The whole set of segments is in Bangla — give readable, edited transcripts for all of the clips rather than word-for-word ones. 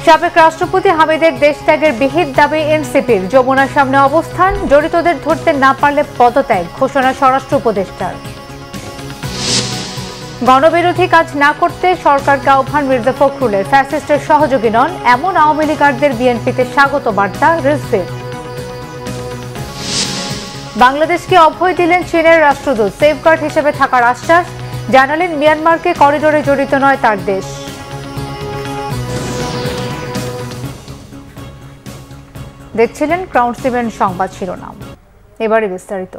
সাবেক রাষ্ট্রপতি হামিদের দেশত্যাগের বিহিত দাবি এনসিপির। যমুনার সামনে অবস্থান, জড়িতদের ধরতে না পারলে পদত্যাগ ঘোষণা স্বরাষ্ট্র উপদেষ্টার। গণবিরোধী কাজ না করতে সরকারকে আহ্বান মির্জা ফখরুলের। ফ্যাসিস্টের সহযোগী নন এমন আওয়ামী লীগারদের বিএনপিতে স্বাগত বার্তা রিজভির। বাংলাদেশকে অভয় দিলেন চীনের রাষ্ট্রদূত। সেফগার্ড হিসেবে থাকার আশ্বাস জানালেন, মিয়ানমারকে করিডোরে জড়িত নয় তার দেশ। দেখছিলেন ক্রাউন 7 সংবাদ শিরোনাম, এবারে বিস্তারিত।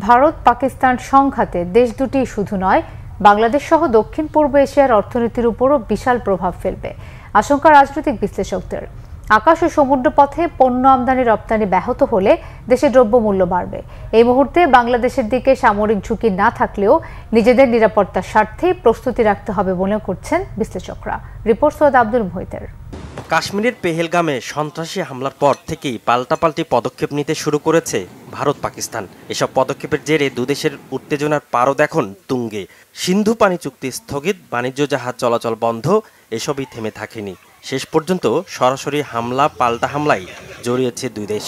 ভারত পাকিস্তান সংঘাতে দেশ দুটি শুধু নয়, বাংলাদেশ সহ দক্ষিণ পূর্ব এশিয়ার অর্থনীতির উপরও বিশাল প্রভাব ফেলবে আশঙ্কা রাজনৈতিক বিশ্লেষকদের। আকাশ ও সমুদ্র পথে পণ্য আমদানি রপ্তানি ব্যাহত হলে দেশে দ্রব্যমূল্য বাড়বে। এই মুহূর্তে বাংলাদেশের দিকে সামরিক ঝুঁকি না থাকলেও নিজেদের নিরাপত্তার স্বার্থেই প্রস্তুতি রাখতে হবে বলে করছেন বিশ্লেষকরা। রিপোর্ট সৈয়দ আব্দুল মুহিতের। কাশ্মীরের পেহেলগামে সন্ত্রাসী হামলার পর থেকেই পাল্টাপাল্টি পদক্ষেপ নিতে শুরু করেছে ভারত পাকিস্তান। এসব পদক্ষেপের জেরে দুদেশের উত্তেজনার পারদ এখন তুঙ্গে। সিন্ধু পানি চুক্তি স্থগিত, বাণিজ্য জাহাজ চলাচল বন্ধ, এসবই থেমে থাকেনি। শেষ পর্যন্ত সরাসরি হামলা পাল্টা হামলায় জড়িয়েছে দুই দেশ।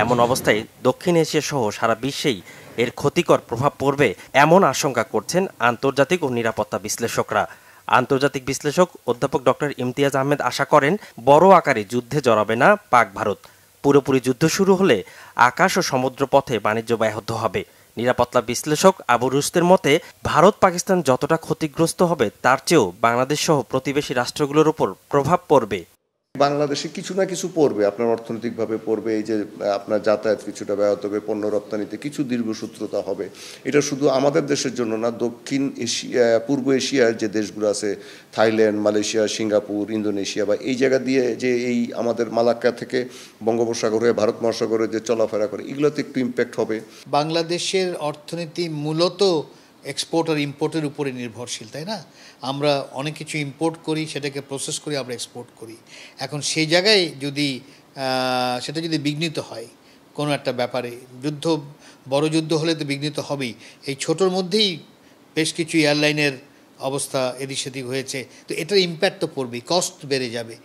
এমন অবস্থায় দক্ষিণ এশিয়া সহ সারা বিশ্বেই এর ক্ষতিকর প্রভাব পড়বে এমন আশঙ্কা করছেন আন্তর্জাতিক ও নিরাপত্তা বিশ্লেষকরা। আন্তর্জাতিক বিশ্লেষক অধ্যাপক ডক্টর ইমতিয়াজ আহমেদ আশা করেন, বড় আকারে যুদ্ধে জড়াবে না পাক ভারত। পুরোপুরি যুদ্ধ শুরু হলে আকাশ ও সমুদ্র পথে বাণিজ্য ব্যাহত হবে। নিরাপত্তা বিশ্লেষক আবু রুস্তের মতে, ভারত পাকিস্তান যতটা ক্ষতিগ্রস্ত হবে তার চেয়েও বাংলাদেশ সহ প্রতিবেশী রাষ্ট্রগুলোর উপর প্রভাব পড়বে। বাংলাদেশে কিছু না কিছু পড়বে, আপনার অর্থনৈতিকভাবে পড়বে, এই যে আপনার যাতায়াত কিছুটা ব্যাহত হবে, পণ্য রপ্তানিতে কিছু দীর্ঘসূত্রতা হবে। এটা শুধু আমাদের দেশের জন্য না, দক্ষিণ এশিয়া পূর্ব এশিয়ার যে দেশগুলো আছে, থাইল্যান্ড, মালয়েশিয়া, সিঙ্গাপুর, ইন্দোনেশিয়া বা এই জায়গা দিয়ে যে এই আমাদের মালাক্কা থেকে বঙ্গোপসাগর হয়ে ভারত মহাসাগরে যে চলাফেরা করে, এগুলোতে একটু ইম্প্যাক্ট হবে। বাংলাদেশের অর্থনীতি মূলত এক্সপোর্ট আর ইম্পোর্টের উপরে নির্ভরশীল, তাই না? আমরা অনেক কিছু ইম্পোর্ট করি, সেটাকে প্রসেস করি, আমরা এক্সপোর্ট করি। এখন সেই জায়গায় যদি সেটা যদি বিঘ্নিত হয় কোনো একটা ব্যাপারে, বড় যুদ্ধ হলে তো বিঘ্নিত হবেই। এই ছোটোর মধ্যেই বেশ কিছু এয়ারলাইনের অবস্থা এদিক সেদিক হয়েছে, তো এটার ইম্প্যাক্ট তো পড়বেই, কস্ট বেড়ে যাবে।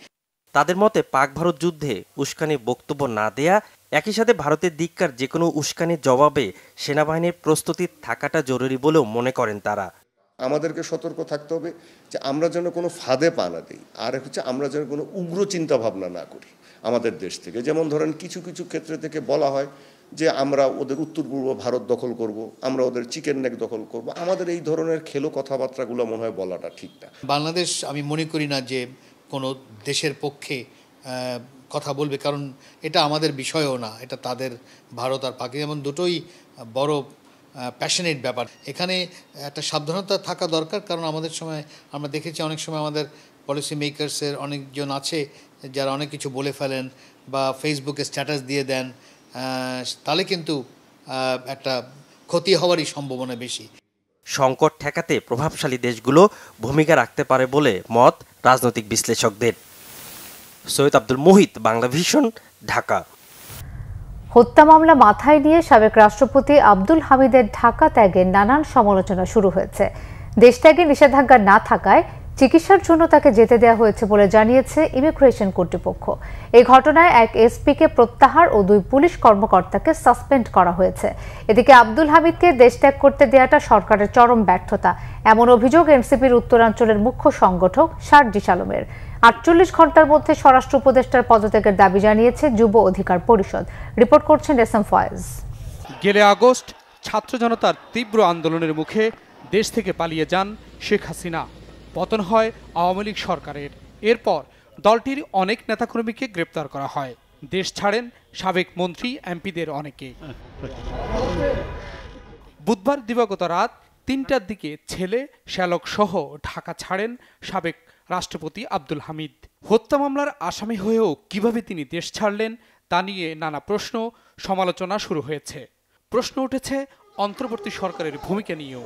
তাদের মতে, পাক ভারত যুদ্ধে উস্কানির বক্তব্য না দেয়া, একই সাথে ভারতের দিককার যে কোনো উস্কানির জবাবে সেনাবাহিনীর প্রস্তুতি থাকাটা জরুরি বলেও মনে করেন তারা। আমাদেরকে সতর্ক থাকতে হবে যে আমরা যেন কোনো ফাঁদে পা না দিই, আর হচ্ছে আমরা যেন কোনো উগ্র চিন্তা ভাবনা না করি আমাদের দেশ থেকে। যেমন ধরেন কিছু কিছু ক্ষেত্রে থেকে বলা হয় যে আমরা ওদের উত্তর পূর্ব ভারত দখল করব, আমরা ওদের চিকেন নেক দখল করব। আমাদের এই ধরনের খেলো কথাবার্তাগুলো মনে হয় বলাটা ঠিক না। বাংলাদেশ আমি মনে করি না যে কোনো দেশের পক্ষে কথা বলবে, কারণ এটা আমাদের বিষয়ও না, এটা তাদের। ভারত আর পাকিস্তান যেমন দুটোই বড় প্যাশনেট ব্যাপার। এখানে একটা সাবধানতা থাকা দরকার, কারণ আমাদের সময় আমরা দেখেছি অনেক সময় আমাদের পলিসি মেকার্সের অনেকজন আছে যারা অনেক কিছু বলে ফেলেন বা ফেসবুকে স্ট্যাটাস দিয়ে দেন, তাহলে কিন্তু একটা ক্ষতি হওয়ারই সম্ভাবনা বেশি। সংকট ঠেকাতে প্রভাবশালী দেশগুলো ভূমিকা রাখতে পারে বলে মত রাজনৈতিক বিশ্লেষকদের। সৈয়দ আব্দুল মুহিত, বাংলা ভিশন, ঢাকা। হত্যা মামলা মাথায় নিয়ে সাবেক রাষ্ট্রপতি আব্দুল হামিদের ঢাকা ত্যাগের নানান সমালোচনা শুরু হয়েছে। দেশ ত্যাগে নিষেধাজ্ঞা না থাকায় চিকিৎসার জন্য তাকে যেতে দেওয়া হয়েছে বলে জানিয়েছে ইমিগ্রেশন কর্তৃপক্ষ। এই ঘটনায় এক এসপিকে প্রত্যাহার ও 2 পুলিশ কর্মকর্তাকে সাসপেন্ড করা হয়েছে। এদিকে আব্দুল হামিদকে দেশ ত্যাগ করতে দেওয়াটা সরকারের চরম ব্যর্থতা, এমন অভিযোগ এনসিপির উত্তরাঞ্চলের মুখ্য সংগঠক শারজিস আলমের। 48 ঘন্টার মধ্যে স্বরাষ্ট্র উপদেষ্টার পদত্যাগের দাবি জানিয়েছে যুব অধিকার পরিষদ। রিপোর্ট করছেন এস এম ফয়েজ। গেলে আগস্ট ছাত্র জনতার তীব্র আন্দোলনের মুখে দেশ থেকে পালিয়ে যান শেখ হাসিনা। পতন হয় আওয়ামী লীগ সরকারের। এরপর দলটির অনেক নেতাকর্মীকে গ্রেপ্তার করা হয়। দেশ ছাড়েন সাবেক মন্ত্রী এমপিদের অনেকে। বুধবার দিবাগত রাত 3টার দিকে ছেলে শ্যালক সহ ঢাকা ছাড়েন সাবেক রাষ্ট্রপতি আব্দুল হামিদ। হত্যা মামলার আসামি হয়েও কিভাবে তিনি দেশ ছাড়লেন তা নিয়ে নানা প্রশ্ন, সমালোচনা শুরু হয়েছে। প্রশ্ন উঠেছে অন্তর্বর্তী সরকারের ভূমিকা নিয়েও।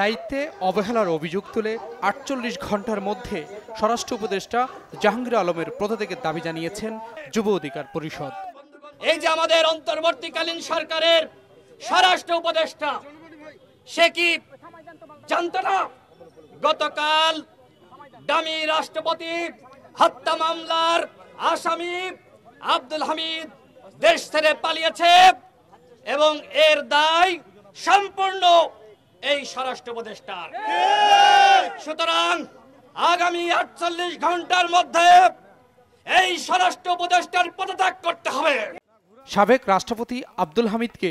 দায়িত্বে অবহেলার অভিযোগ তুলে 48 ঘন্টার মধ্যে স্বরাষ্ট্র উপদেষ্টা জাহাঙ্গীর আলমের পদত্যাগের দাবি জানিয়েছেন যুব অধিকার পরিষদ। এই যে আমাদের অন্তর্বর্তীকালীন সরকারের স্বরাষ্ট্র উপদেষ্টা, সে কি জানত না গতকাল ডামি রাষ্ট্রপতি হত্যা মামলার আসামি আব্দুল হামিদ দেশ ছেড়ে পালিয়েছে এবং এর দায় সম্পূর্ণ এই স্বরাষ্ট্র উপদেষ্টার। সুতরাং আগামী 48 ঘন্টার মধ্যে এই স্বরাষ্ট্র উপদেষ্টার পদত্যাগ করতে হবে। সাবেক রাষ্ট্রপতি আব্দুল হামিদকে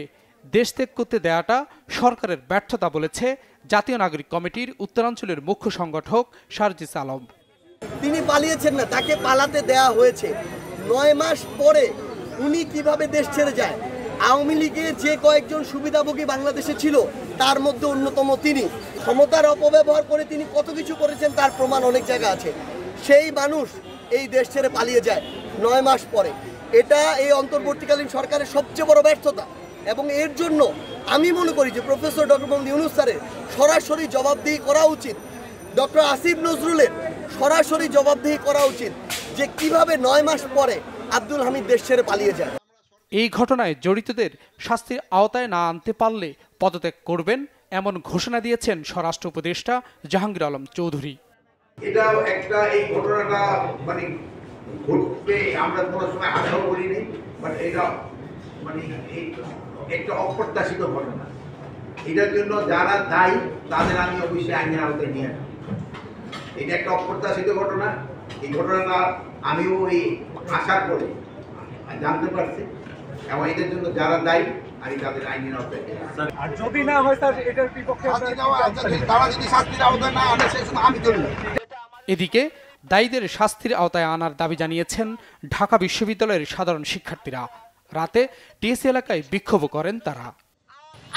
দেশ ত্যাগ করতে দেয়াটা সরকারের ব্যর্থতা বলেছে জাতীয় নাগরিক কমিটির উত্তরাঞ্চলের মুখ্য সংগঠক সার্জিস আলম। তিনি পালিয়েছেন না, তাকে পালাতে দেয়া হয়েছে। 9 মাস পরে উনি কিভাবে দেশ ছেড়ে যায়? আওয়ামী লীগের যে কয়েকজন সুবিধাভোগী বাংলাদেশে ছিল তার মধ্যে অন্যতম তিনি। ক্ষমতার অপব্যবহার করে তিনি কত কিছু করেছেন তার প্রমাণ অনেক জায়গা আছে। সেই মানুষ এই দেশ ছেড়ে পালিয়ে যায় 9 মাস পরে। এটা এই অন্তর্বর্তীকালীন সরকারের সবচেয়ে বড় ব্যর্থতা এবং এর জন্য আমি মনে করি যে প্রফেসর ডক্টর মোহাম্মদ ইউনূস স্যারের সরাসরি জবাবদিহি করা উচিত। ডক্টর আসিফ নজরুলের সরাসরি জবাবদিহি করা উচিত যে কিভাবে 9 মাস পরে আব্দুল হামিদ দেশ ছেড়ে পালিয়ে যায়। এই ঘটনায় জড়িতদের শাস্তির আওতায় না আনতে পারলে পদত্যাগ করবেন এমন ঘোষণা দিয়েছেন স্বরাষ্ট্র উপদেষ্টা জাহাঙ্গীর আলম চৌধুরী। এটাও একটা, এই ঘটনাটা মানে ঘটবে আমরা কোনো সময় আশাও করিনি, বাট এটা মানে একটা অপ্রত্যাশিত ঘটনা। এটার জন্য যারা দায়ী তাদের আমি অবশ্যই আইনের আওতায় নিয়ে আসবো। এটা একটা অপ্রত্যাশিত ঘটনা। এই ঘটনাটা আমিও এই আশার করে জানতে পারছি এবং এটার জন্য যারা দায়ী আমি তাদের আইনের আওতায় নিয়ে আসবো। আর যদি না হয় স্যার এটার বিপক্ষে তারা যদি শাস্তির আওতায় না আনে সেই সময় আমি চলব। এদিকে দায়ীদের শাস্তির আওতায় আনার দাবি জানিয়েছেন ঢাকা বিশ্ববিদ্যালয়ের সাধারণ শিক্ষার্থীরা। রাতে টিএসসি এলাকায় বিক্ষোভ করেন তারা।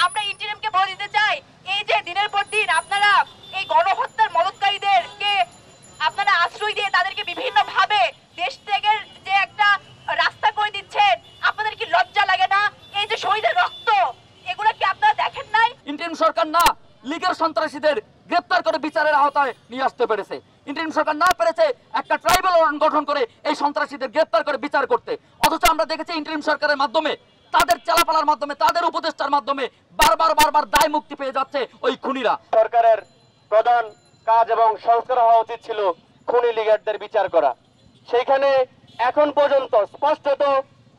আমরা ইন্টারিমকে বলে দিতে চাই, এই যে দিনের পর দিন আপনারা এই গণহত্যার মদতকারীদেরকে আপনারা আশ্রয় দিয়ে তাদেরকে বিভিন্ন ভাবে দেশ ত্যাগের যে একটা রাস্তা করে দিচ্ছেন, আপনাদের কি লজ্জা লাগে না? এই যে শহীদের রক্ত, এগুলো কি আপনারা দেখেন নাই? ইন্টারিম সরকার না লীগের সন্ত্রাসীদের গ্রেপ্তার করে বিচারের আওতায় নিয়ে আসতে পেরেছে। ইন্টারিম সরকার না পেরেছে একটা ট্রাইবাল গঠন করে এই সন্ত্রাসীদের গ্রেপ্তার করে বিচার করতে। অথচ আমরা দেখেছি ইন্টারিম সরকারের মাধ্যমে, তাদের চালাপালার মাধ্যমে, তাদের উপদেষ্টার মাধ্যমে বারবার দায় মুক্তি পেয়ে যাচ্ছে ওই খুনিরা। সরকারের প্রধান কাজ এবং সংস্কার হওয়া উচিত ছিল খুনি লিগারদের বিচার করা। সেইখানে এখন পর্যন্ত স্পষ্টত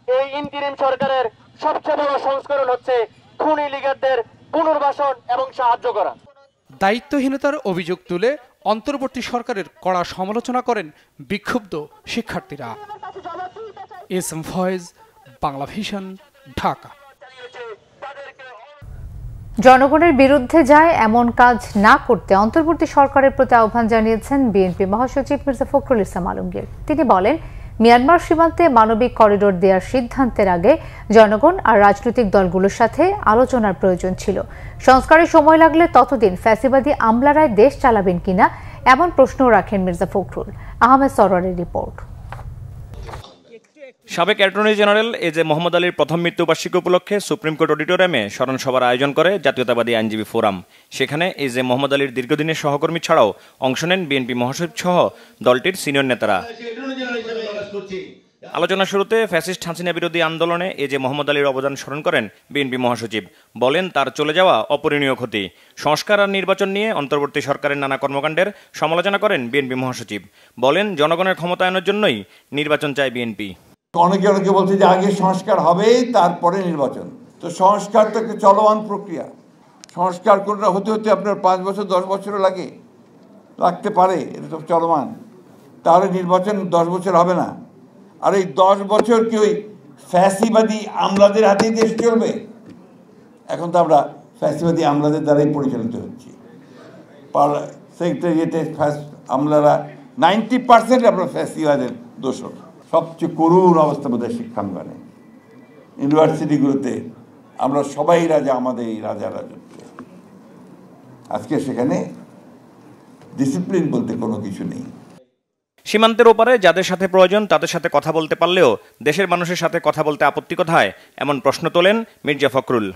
এই ইন্টারিম সরকারের সবচেয়ে বড় সংস্করণ হচ্ছে খুনি লিগারদের পুনর্বাসন এবং সাহায্য করা। দায়িত্বহীনতার অভিযোগ তুলে অন্তর্বর্তী সরকারের কড়া সমালোচনা করেন বিক্ষুব্ধ শিক্ষার্থীরা। SM Foyez, Bangla Vision, Dhaka. জনগণের বিরুদ্ধে যায় এমন কাজ না করতে অন্তর্বর্তী সরকারের প্রতি আহ্বান জানিয়েছেন বিএনপি মহাসচিব মির্জা ফখরুল ইসলাম আলমগীর। তিনি বলেন, মিয়ানমার সীমান্তে মানবিক করিডোর দেওয়ার সিদ্ধান্তের আগে জনগণ আর রাজনৈতিক দলগুলোর সাথে আলোচনার প্রয়োজন ছিল। সংস্কারের সময় লাগলে ততদিন ফ্যাসিবাদী আমলারাই দেশ চালাবেন কিনা এমন প্রশ্নও রাখেন মির্জা ফখরুল। আহমেদ সরওয়ারের রিপোর্ট। সাবেক অ্যাটর্নি জেনারেল এজে মোহাম্মদ আলীর প্রথম মৃত্যুবার্ষিকী উপলক্ষে সুপ্রিম কোর্ট অডিটোরিয়ামে স্মরণ সভার আয়োজন করে জাতীয়তাবাদী আইনজীবী ফোরাম। সেখানে এজে মোহাম্মদ আলীর দীর্ঘদিনের সহকর্মী ছাড়াও অংশ নেন বিএনপি মহাসচিব সহ দলটির সিনিয়র নেতারা। আলোচনা শুরুতে ফ্যাসিস্ট হাসিনা বিরোধী আন্দোলনে এজে মোহাম্মদ আলীর অবদান স্মরণ করেন বিএনপি মহাসচিব। বলেন, তার চলে যাওয়া অপূরণীয় ক্ষতি। সংস্কার আর নির্বাচন নিয়ে অন্তর্বর্তী সরকারের নানা কর্মকাণ্ডের সমালোচনা করেন বিএনপি মহাসচিব। বলেন, জনগণের ক্ষমতায়নের জন্যই নির্বাচন চায় বিএনপি। অনেকে বলছে যে আগে সংস্কার হবে তারপরে নির্বাচন। তো সংস্কার তো একটা চলমান প্রক্রিয়া। সংস্কার কোনটা হতে হতে আপনার 5 বছর 10 বছরও লাগতে পারে, এটা তো চলমান। তাহলে নির্বাচন 10 বছর হবে না। আর এই 10 বছর কি ওই ফ্যাসিবাদী আমলাদের হাতেই দেশ চলবে? এখন তো আমরা ফ্যাসিবাদী আমলাদের দ্বারাই পরিচালিত হচ্ছি। সেক্রেটারিয়েটে আমলারা 90% আমরা ফ্যাসিবাদের দোষর। সবচেয়ে করুণ অবস্থা বোধহয় শিক্ষাঙ্গনে, ইউনিভার্সিটিগুলোতে আমরা সবাই রাজা, আমাদের এই রাজা রাজত্বে। আজকে সেখানে ডিসিপ্লিন বলতে কোনো কিছু নেই। সীমান্তের ওপারে যাদের সাথে প্রয়োজন তাদের সাথে কথা বলতে পারলেও দেশের মানুষের সাথে কথা বলতে আপত্তি কোথায়, এমন প্রশ্ন তোলেন মির্জা ফখরুল।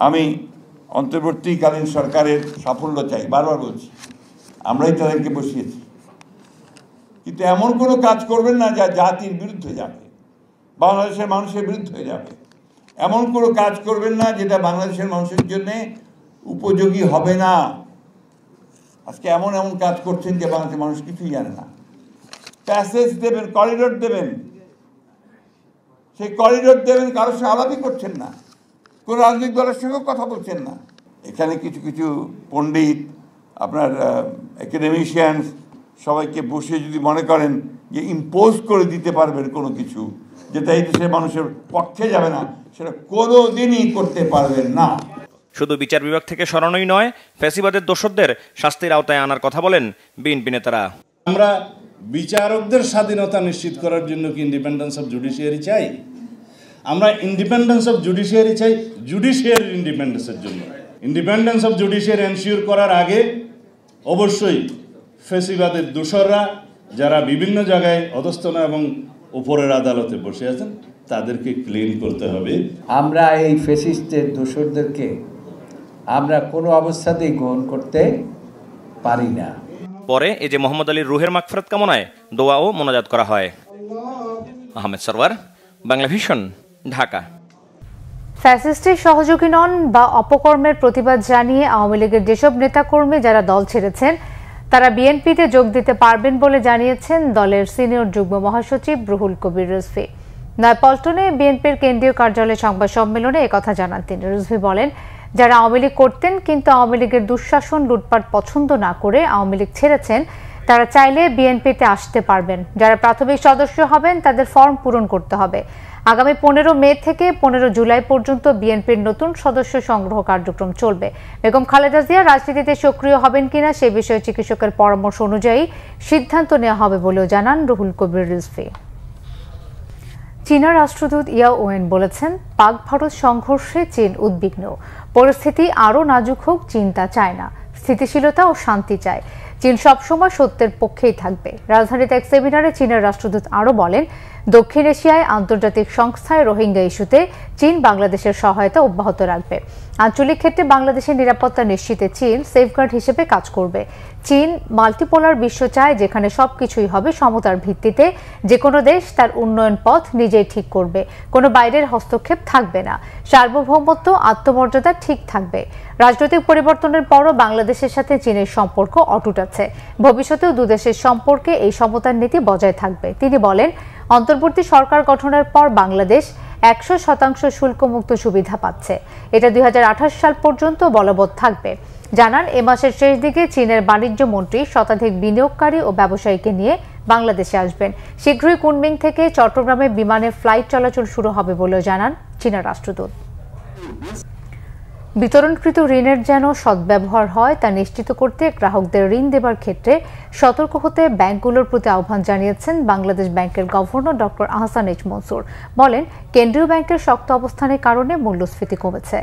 আমি অন্তর্বর্তীকালীন সরকারের সাফল্য চাই, বারবার বলছি। আমরাই তাদেরকে বসিয়েছি, কিন্তু এমন কোনো কাজ করবেন না যা জাতির বিরুদ্ধে যাবে, বাংলাদেশের মানুষের বিরুদ্ধে যাবে। এমন কোনো কাজ করবেন না যেটা বাংলাদেশের মানুষের জন্য উপযোগী হবে না। আজকে এমন এমন কাজ করছেন যে বাংলাদেশের মানুষ কিছুই জানে না। প্যাসেজ দেবেন, করিডোর দেবেন, সেই করিডোর দেবেন, কারোর সঙ্গে আলাপই করছেন না, কোনো রাজনৈতিক দলের সঙ্গেও কথা বলছেন না। এখানে কিছু কিছু পণ্ডিত, আপনার একাডেমিশিয়ান সবাইকে বসে যদি মনে করেন যে ইম্পোজ করে দিতে পারবেন কোনো কিছু যেটা এই দেশের মানুষের পক্ষে যাবে না, সেটা কোনো দিনই করতে পারবেন না। শুধু বিচার বিভাগ থেকে সরানোই নয়, ফ্যাসিবাদের দোষরদের শাস্তির আওতায় আনার কথা বলেন বিএনপি নেতারা। আমরা বিচারকদের স্বাধীনতা নিশ্চিত করার জন্য কি ইন্ডিপেন্ডেন্স অফ জুডিশিয়ারি চাই? আমরা ইন্ডিপেন্ডেন্স অফ জুডিশিয়ারি চাই জুডিশিয়ারির ইন্ডিপেন্ডেন্সের জন্য। ইন্ডিপেন্ডেন্স অফ জুডিশিয়ারি এনশিওর করার আগে অবশ্যই ফ্যাসিবাদের দোষররা যারা বিভিন্ন জায়গায় অধস্তন এবং উপরের আদালতে বসে আছেন তাদেরকে ক্লিন করতে হবে। আমরা এই ফ্যাসিস্টের দোষরদেরকে আমরা কোনো অবস্থাতেই গ্রহণ করতে পারি না। পরে এই যে মোহাম্মদ আলীর রুহের মাগফিরাত কামনায় দোয়া ও মোনাজাত করা হয়। আহমেদ সরওয়ার, বাংলা ভিশন, ঢাকা। ফ্যাসিস্টের সহযোগী নন বা অপকর্মের প্রতিবাদ জানিয়ে আওয়ামী লীগের যেসব নেতাকর্মী যারা দল ছেড়েছেন তারা বিএনপিতে যোগ দিতে পারবেন বলে জানিয়েছেন দলের সিনিয়র যুগ্ম মহাসচিব রুহুল কবির রিজভী। নয়াপল্টনে বিএনপির কেন্দ্রীয় কার্যালয়ে সংবাদ সম্মেলনে একথা জানান তিনি। রিজভী বলেন, যারা আওয়ামী লীগ করতেন কিন্তু আওয়ামী লীগের দুঃশাসন লুটপাট পছন্দ না করে আওয়ামী লীগ ছেড়েছেন, তারা চাইলে বিএনপিতে আসতে পারবেন। যারা প্রাথমিক সদস্য হবেন তাদের ফর্ম পূরণ করতে হবে। আগামী 15 মে থেকে 15 জুলাই পর্যন্ত বিএনপির নতুন সদস্য সংগ্রহ কার্যক্রম চলবে। বেগম খালেদা জিয়া রাজনীতিতে সক্রিয় হবেন কিনা সে বিষয়ে চিকিৎসকের পরামর্শ অনুযায়ী সিদ্ধান্ত নেওয়া হবে বলেও জানান রুহুল কবির রিজভী। চীনা রাষ্ট্রদূত ইয়া ওয়েন বলেছেন, পাক ভারত সংঘর্ষে চীন উদ্বিগ্ন। পরিস্থিতি আরও নাজুক হোক চীন তা চায় না, স্থিতিশীলতা ও শান্তি চায়। চীন সবসময় সত্যের পক্ষেই থাকবে। রাজধানীতে এক সেমিনারে চীনের রাষ্ট্রদূত আরও বলেন, দক্ষিণ এশিয়ায় আন্তর্জাতিক সংস্থায় রোহিঙ্গা ইস্যুতে চীন বাংলাদেশের সহায়তা অব্যাহত রাখবে। আঞ্চলিক ক্ষেত্রে বাংলাদেশের নিরাপত্তা নিশ্চিতে চীন সেফগার্ড হিসেবে কাজ করবে। চীন মাল্টিপোলার বিশ্ব চায় যেখানে সবকিছুই হবে সমতার ভিত্তিতে। যে কোনো দেশ তার উন্নয়ন পথ নিজেই ঠিক করবে, কোনো বাইরের হস্তক্ষেপ থাকবে না। সার্বভৌমত্ব, আত্মমর্যাদা ঠিক থাকবে। রাজনৈতিক পরিবর্তনের পরও বাংলাদেশের সাথে চীনের সম্পর্ক অটুট আছে। ভবিষ্যতেও দুদেশের সম্পর্কে এই সমতার নীতি বজায় থাকবে। তিনি বলেন, অন্তর্বর্তী সরকার গঠনের পর বাংলাদেশ 100% শুল্কমুক্ত সুবিধা পাচ্ছে। এটা 2028 সাল পর্যন্ত বলবৎ থাকবে। জানান, এ মাসের শেষ দিকে চীনের বাণিজ্য মন্ত্রী শতাধিক বিনিয়োগকারী ও ব্যবসায়ীকে নিয়ে বাংলাদেশে আসবেন। শীঘ্রই কুনমিং থেকে চট্টগ্রামে বিমানে ফ্লাইট চলাচল শুরু হবে বলেও জানান চীনা রাষ্ট্রদূত। বিতরণকৃত ঋণের যেন সদ্ব্যবহার হয় তা নিশ্চিত করতে গ্রাহকদের ঋণ দেবার ক্ষেত্রে সতর্ক হতে ব্যাংকগুলোর প্রতি আহ্বান জানিয়েছেন বাংলাদেশ ব্যাংকের governor doctor Ahsan H Mansur. বলেন, কেন্দ্রীয় ব্যাংকের শক্ত অবস্থানের কারণে মূল্যস্ফীতি কমেছে,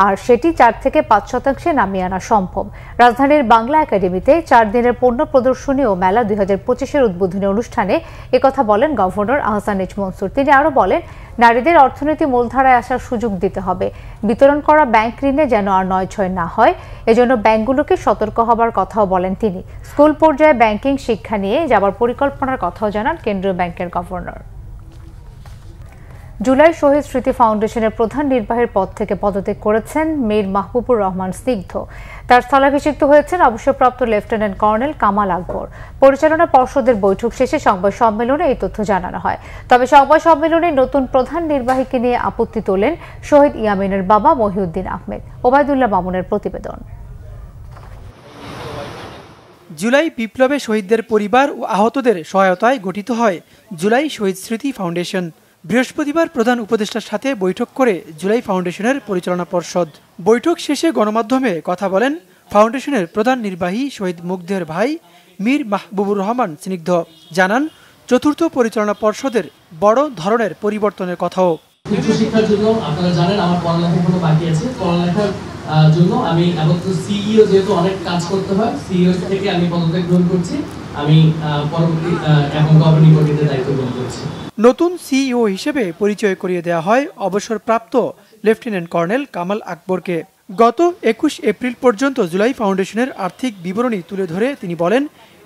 আর সেটি 4 থেকে 5% নামিয়ে আনা সম্ভব। রাজধানীর বাংলা একাডেমিতে 4 দিনের পণ্য প্রদর্শনী ও মেলা 2025-এর উদ্বোধনী অনুষ্ঠানে একথা বলেন গভর্নর আহসান এইচ মনসুর। তিনি আরও বলেন, নারীদের অর্থনীতি মূলধারায় আসার সুযোগ দিতে হবে। বিতরণ করা ব্যাংক ঋণে যেন আর নয়-ছয় না হয়, এজন্য ব্যাংকগুলোকে সতর্ক হবার কথাও বলেন তিনি। স্কুল পর্যায়ে ব্যাংকিং শিক্ষা নিয়ে যাবার পরিকল্পনার কথাও জানান কেন্দ্রীয় ব্যাংকের গভর্নর। জুলাই শহীদ স্মৃতি ফাউন্ডেশনের প্রধান নির্বাহীর পদ থেকে পদত্যাগ করেছেন মীর মাহবুবুর রহমান স্নিগ্ধ। তার স্থলাভিষিক্ত হয়েছেন অবসরপ্রাপ্ত লেফটেন্যান্ট কর্নেল কামাল আকবর। পরিচালনা পর্ষদের বৈঠক শেষে সংবাদ সম্মেলনে এই তথ্য জানানো হয়। তবে সংবাদ সম্মেলনে নতুন প্রধান নির্বাহীকে নিয়ে আপত্তি তোলেন শহীদ ইয়ামিনের বাবা মহিউদ্দিন আহমেদ। ওবায়দুল্লাহ মামুনের প্রতিবেদন। জুলাই বিপ্লবে শহীদদের পরিবার ও আহতদের সহায়তায় গঠিত হয় জুলাই শহীদ স্মৃতি ফাউন্ডেশন। বৃহস্পতিবার প্রধান উপদেষ্টার সাথে বৈঠক করে জুলাই ফাউন্ডেশনের পরিচালনা পর্ষদ। বৈঠক শেষে গণমাধ্যমে কথা বলেন ফাউন্ডেশনের প্রধান নির্বাহী শহীদ মুগ্ধের ভাই মীর মাহবুবুর রহমান স্নিগ্ধ। জানান, চতুর্থ পরিচালনা পর্ষদের বড় ধরনের পরিবর্তনের কথাও। উচ্চশিক্ষার জন্য আপনারা জানেন আমার পড়ালেখা কোনো বাকি আছে। পড়ালেখার জন্য আমি আপাতত সিইও, যেহেতু অনেক কাজ করতে হয়, সিইও থেকে আমি পদত্যাগ গ্রহণ করছি। আমি পরবর্তী এখন গভর্নিং বডিতে দায়িত্ব গ্রহণ করছি। নতুন সিইও হিসেবে পরিচয় করিয়ে দেওয়া হয় অবসরপ্রাপ্ত লেফটেন্যান্ট কর্নেল কামাল আকবরকে। গত 21 এপ্রিল পর্যন্ত জুলাই ফাউন্ডেশনের আর্থিক বিবরণী তুলে ধরে তিনি বলেন,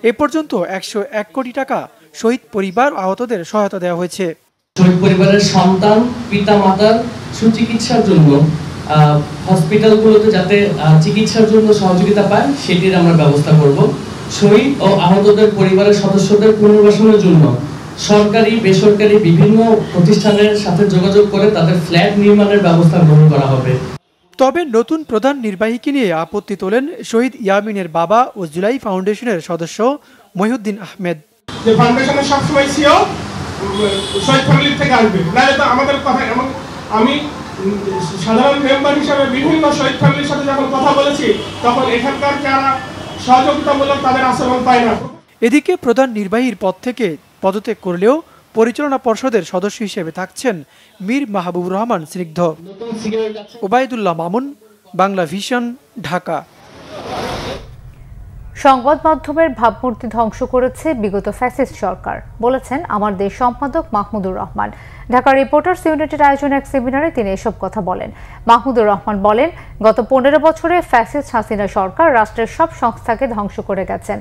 এ পর্যন্ত 101 কোটি টাকা শহীদ পরিবার আহতদের সহায়তা দেওয়া হয়েছে। শহীদ পরিবারের সন্তান পিতা মাতার সুচিকিৎসার জন্য হসপিটালগুলোতে যাতে চিকিৎসার জন্য সহযোগিতা পায় সেটির আমরা ব্যবস্থা করব। শহীদ ও আহতদের পরিবারের সদস্যদের পুনর্বাসনের জন্য সরকারি বেসরকারি বিভিন্ন প্রতিষ্ঠানের সাথে যোগাযোগ করে তাদের ফ্ল্যাট নির্মাণের ব্যবস্থা গ্রহণ করা হবে। তবে নতুন প্রধান নির্বাহীকে নিয়ে আপত্তি তোলেন শহীদ ইয়ামিনের বাবা ও জুলাই ফাউন্ডেশনের সদস্য মহিউদ্দিন আহমেদ। যে ফাউন্ডেশনের সবসময় সিও শহীদ ফ্যামিলি থেকে আসবে, নাহলে তো আমাদের কথা। এবং আমি সাধারণ মেম্বার হিসাবে বিভিন্ন শহীদ ফ্যামিলির সাথে যখন কথা বলেছি তখন এখানকার যারা সহযোগিতামূলক তাদের আচরণ পায় না। এদিকে প্রধান নির্বাহীর পদ থেকে পদত্যাগ করলেও পরিচালনা পর্ষদের সদস্য হিসেবে থাকছেন মীর মাহবুবুর রহমান স্নিগ্ধ। ওবায়দুল্লাহ মামুন, বাংলা ভিশন, ঢাকা। সংবাদ মাধ্যমের ভাবমূর্তি ধ্বংস করেছে বিগত ফ্যাসিস্ট সরকার, বলেছেন আমার দেশ সম্পাদক মাহমুদুর রহমান। ঢাকা রিপোর্টার্স ইউনিটের আয়োজনে এক সেমিনারে তিনি এসব কথা বলেন। মাহমুদুর রহমান বলেন, গত 15 বছরে ফ্যাসিস্ট হাসিনা সরকার রাষ্ট্রের সব সংস্থাকে ধ্বংস করে গেছেন।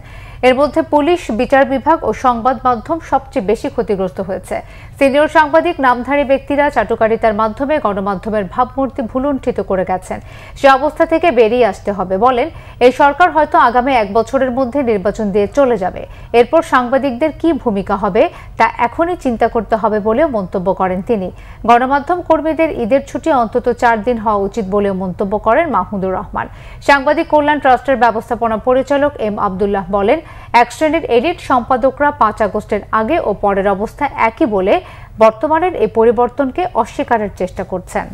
এর মধ্যে পুলিশ, বিচার বিভাগ ও সংবাদ মাধ্যম সবচেয়ে বেশি ক্ষতিগ্রস্ত হয়েছে। সিনিয়র সাংবাদিক, নামধারী ব্যক্তিরা চাটুকারিতার মাধ্যমে গণমাধ্যমের ভাবমূর্তি ভুলুণ্ঠিত করে গেছেন। সে অবস্থা থেকে বেরিয়ে আসতে হবে। বলেন, এই সরকার হয়তো আগামী 1 বছরের মধ্যে নির্বাচন দিয়ে চলে যাবে। এরপর সাংবাদিকদের কি ভূমিকা হবে তা এখনই চিন্তা করতে হবে বলেও মন্তব্য করেন তিনি। গণমাধ্যম কর্মীদের ঈদের ছুটি অন্তত 4 দিন হওয়া উচিত বলেও মন্তব্য করেন মাহমুদুর রহমান। সাংবাদিক কল্যাণ ট্রাস্টের ব্যবস্থাপনা পরিচালক এম আব্দুল্লাহ বলেন, এক শ্রেণীর এডিট সম্পাদকরা 5 আগস্টের আগে ও পরের অবস্থা একই বলে বর্তমানের এই পরিবর্তনকে অস্বীকারের চেষ্টা করছেন।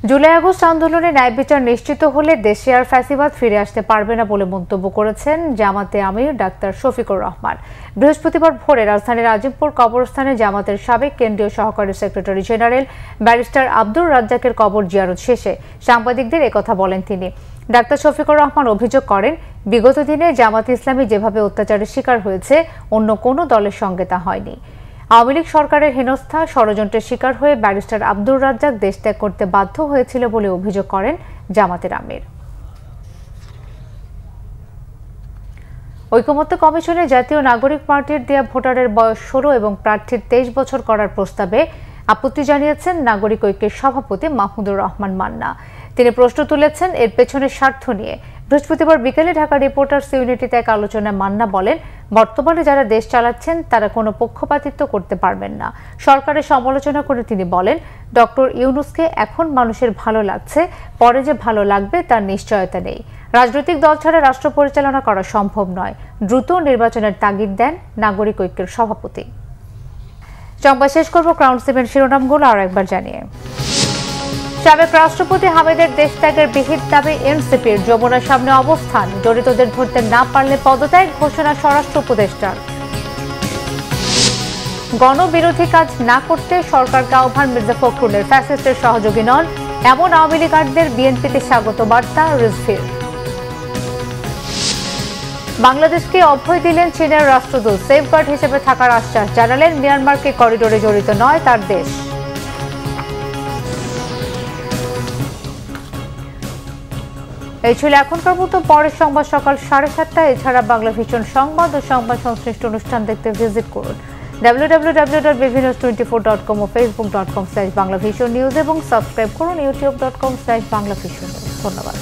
জুলাই আগস্ট আন্দোলনে ন্যায় বিচার নিশ্চিত হলে দেশে আর ফ্যাসিবাদ ফিরে আসতে পারবে না বলে মন্তব্য করেছেন জামাতে আমির ডাক্তার শফিকুর রহমান। বৃহস্পতিবার ভোরে রাজধানীর আজিমপুর কবরস্থানে জামাতের সাবেক কেন্দ্রীয় সহকারী সেক্রেটারি জেনারেল ব্যারিস্টার আব্দুর রাজ্জাকের কবর জিয়ারত শেষে সাংবাদিকদের একথা বলেন তিনি। ডাক্তার শফিকুর রহমান অভিযোগ করেন, বিগত দিনে জামাত ইসলামী যেভাবে অত্যাচারের শিকার হয়েছে অন্য কোনো দলের সঙ্গে তা হয়নি। আওয়ামী লীগ সরকারের হেনস্থা, ষড়যন্ত্রের শিকার হয়ে ব্যারিস্টার আব্দুর রাজ্জাক দেশ ত্যাগ করতে বাধ্য হয়েছিল বলে অভিযোগ করেন জামাতের আমির। ঐকমত্য কমিশনে জাতীয় নাগরিক পার্টির দেয়া ভোটারের বয়স 16 এবং প্রার্থীর 23 বছর করার প্রস্তাবে আপত্তি জানিয়েছেন নাগরিক ঐক্যের সভাপতি মাহমুদুর রহমান মান্না। তিনি প্রশ্ন তুলেছেন এর পেছনের স্বার্থ নিয়ে। বৃহস্পতিবার বিকেলে ঢাকা রিপোর্টার্স ইউনিটিতে এক আলোচনায় মান্না বলেন, বর্তমানে যারা দেশ চালাচ্ছেন তারা কোনো পক্ষপাতিত্ব করতে পারবেন না। সরকারের সমালোচনা করে তিনি বলেন, ডক্টর ইউনূসকে এখন মানুষের ভালো লাগছে, পরে যে ভালো লাগবে তার নিশ্চয়তা নেই। রাজনৈতিক দল ছাড়া রাষ্ট্র পরিচালনা করা সম্ভব নয়। দ্রুত নির্বাচনের তাগিদ দেন নাগরিক ঐক্যের সভাপতি। সংবাদ শেষ করব ক্রাউন 7 শিরোনামগুলো আর একবার জানিয়ে। সাবেক রাষ্ট্রপতি হামিদের দেশ ত্যাগের বিহিত দাবি এনসিপির, যমুনার সামনে অবস্থান, জড়িতদের ধরতে না পারলে পদত্যাগ ঘোষণা স্বরাষ্ট্র উপদেষ্টার। গণবিরোধী কাজ না করতে সরকারকে আহ্বান মির্জা ফখরুলের, ফ্যাসিস্টের সহযোগী নন এমন আওয়ামী লীগারদের বিএনপিতে স্বাগত বার্তা রিজভির। বাংলাদেশকে অভয় দিলেন চীনের রাষ্ট্রদূত, সেফগার্ড হিসেবে থাকার আশ্বাস জানালেন, মিয়ানমারকে করিডোরে জড়িত নয় তার দেশ। এই ছিল এখনকার মতো। পরের সংবাদ সকাল 7:30। এছাড়া বাংলা ভিশন সংবাদ ও সংবাদ সংশ্লিষ্ট অনুষ্ঠান দেখতে ভিজিট করুন www.bvnews24.com ও facebook.com/banglavision news এবং সাবস্ক্রাইব করুন youtube.com/banglavision। ধন্যবাদ।